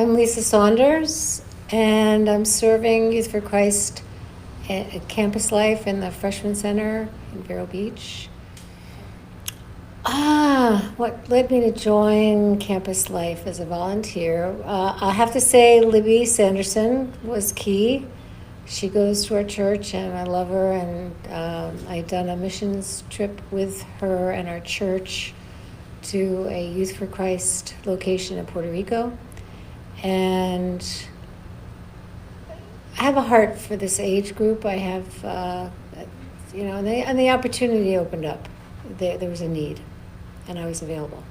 I'm Lisa Saunders, and I'm serving Youth for Christ at Campus Life in the Freshman Center in Vero Beach. What led me to join Campus Life as a volunteer? I have to say Libby Sanderson was key. She goes to our church, and I love her, and I've done a missions trip with her and our church to a Youth for Christ location in Puerto Rico. And I have a heart for this age group. I have, and the opportunity opened up. There was a need, and I was available.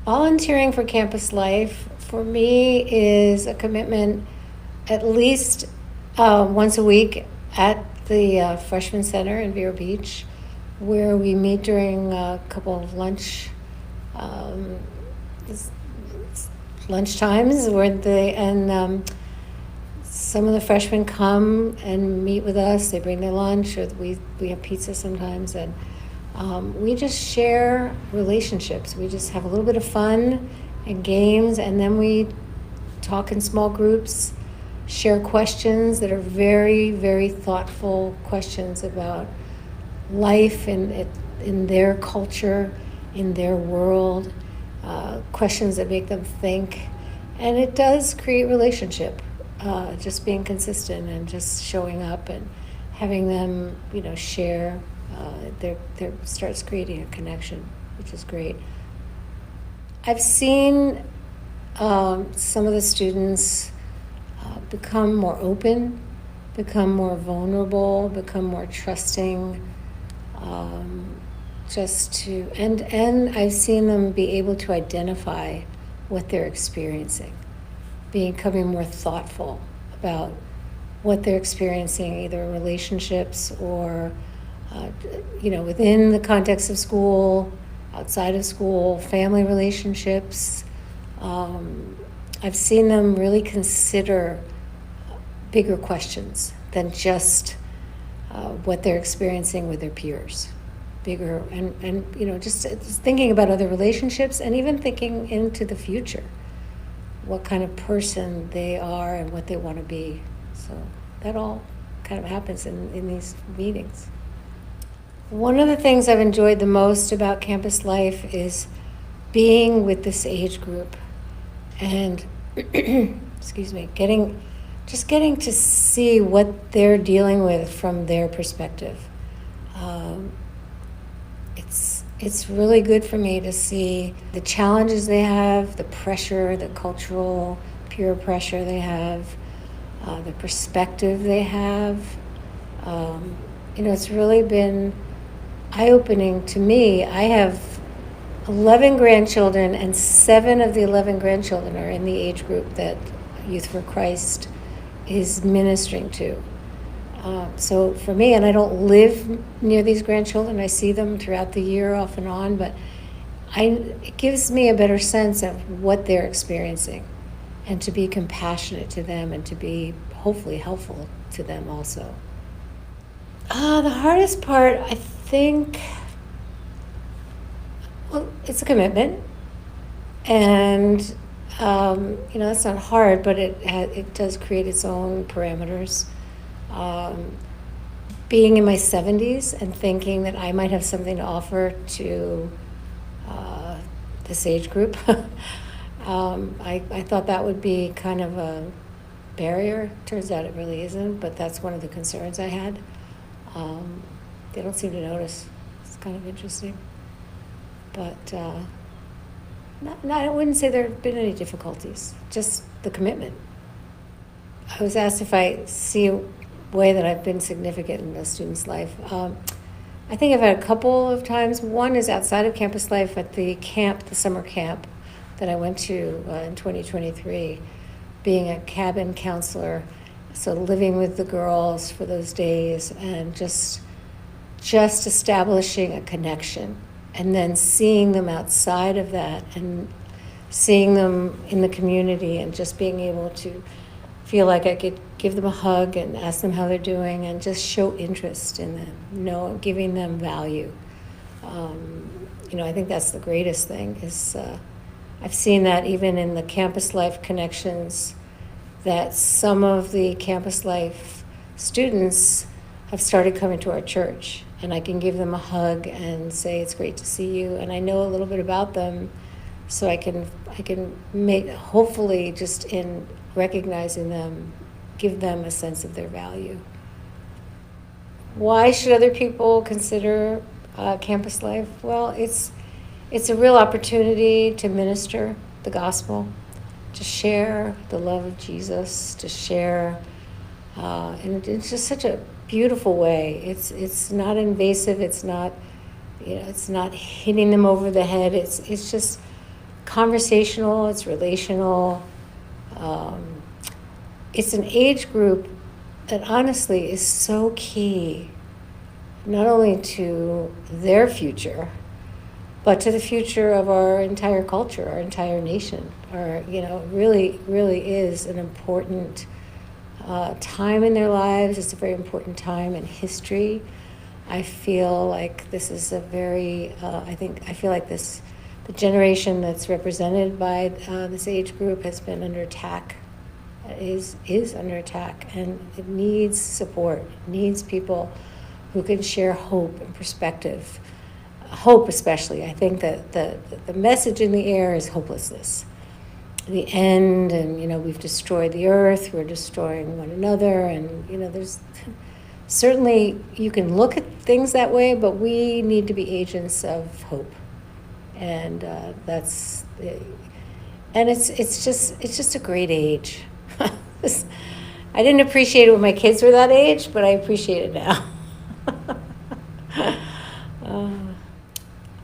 Volunteering for Campus Life, for me, is a commitment at least once a week at the Freshman Center in Vero Beach, where we meet during a couple of lunch times some of the freshmen come and meet with us. They bring their lunch, or we have pizza sometimes, and we just share relationships. We just have a little bit of fun and games, and then we talk in small groups, share questions that are very, very thoughtful questions about life in their culture, in their world, questions that make them think. And it does create relationship, just being consistent and just showing up and having them, share. There starts creating a connection, which is great. I've seen some of the students become more open, become more vulnerable, become more trusting, and I've seen them be able to identify what they're experiencing, becoming more thoughtful about what they're experiencing, either in relationships or, within the context of school, outside of school, family relationships. I've seen them really consider bigger questions than just what they're experiencing with their peers. Bigger and just thinking about other relationships, and even thinking into the future, what kind of person they are and what they want to be. So that all kind of happens in these meetings. One of the things I've enjoyed the most about Campus Life is being with this age group and excuse me, getting to see what they're dealing with from their perspective. It's really good for me to see the challenges they have, the pressure, the cultural peer pressure they have, the perspective they have. It's really been eye-opening to me. I have 11 grandchildren, and 7 of the 11 grandchildren are in the age group that Youth for Christ is ministering to. So for me, and I don't live near these grandchildren, I see them throughout the year off and on, but it gives me a better sense of what they're experiencing, and to be compassionate to them and to be hopefully helpful to them also. The hardest part, I think, it's a commitment, and it's not hard, but it does create its own parameters. Being in my 70s and thinking that I might have something to offer to this age group, I thought that would be kind of a barrier. Turns out it really isn't, but that's one of the concerns I had. They don't seem to notice. It's kind of interesting. But I wouldn't say there have been any difficulties, just the commitment. I was asked if I see a way that I've been significant in a student's life. I think I've had a couple of times. One is outside of Campus Life at the summer camp that I went to in 2023, being a cabin counselor, so living with the girls for those days and just establishing a connection, and then seeing them outside of that and seeing them in the community, and just being able to feel like I could give them a hug and ask them how they're doing and just show interest in them, giving them value. I think that's the greatest thing, is I've seen that even in the Campus Life connections, that some of the Campus Life students have started coming to our church, and I can give them a hug and say it's great to see you, and I know a little bit about them, so I can make, hopefully just in recognizing them, give them a sense of their value. Why should other people consider Campus Life? Well, it's a real opportunity to minister the gospel, to share the love of Jesus, to share, and it's just such a beautiful way. It's not invasive. It's not, it's not hitting them over the head. It's just conversational. It's relational. It's an age group that honestly is so key, not only to their future, but to the future of our entire culture, our entire nation. Really, really is an important time in their lives. It's a very important time in history. I feel like this is a very, I feel like the generation that's represented by this age group has been under attack, is under attack, and it needs support. It needs people who can share hope and perspective. Hope especially. I think that the message in the air is hopelessness. The end, and we've destroyed the earth, we're destroying one another, and there's certainly, you can look at things that way, but we need to be agents of hope. And it's just a great age. I didn't appreciate it when my kids were that age, but I appreciate it now.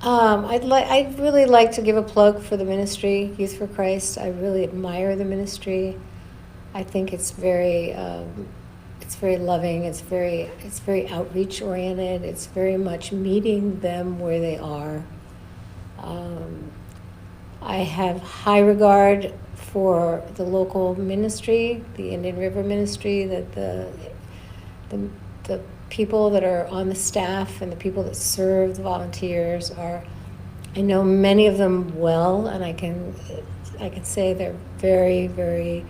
I'd really like to give a plug for the ministry, Youth for Christ. I really admire the ministry. I think it's very loving. It's very outreach oriented. It's very much meeting them where they are. I have high regard for the local ministry, the Indian River ministry, that the people that are on the staff and the people that serve the volunteers are, I know many of them well, and I can say they're very, very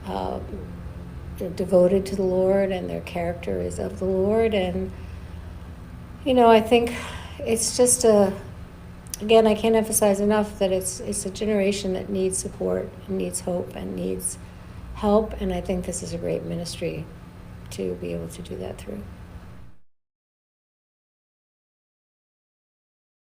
they're devoted to the Lord, and their character is of the Lord. And I think it's just again, I can't emphasize enough that it's a generation that needs support, and needs hope, and needs help, and I think this is a great ministry to be able to do that through.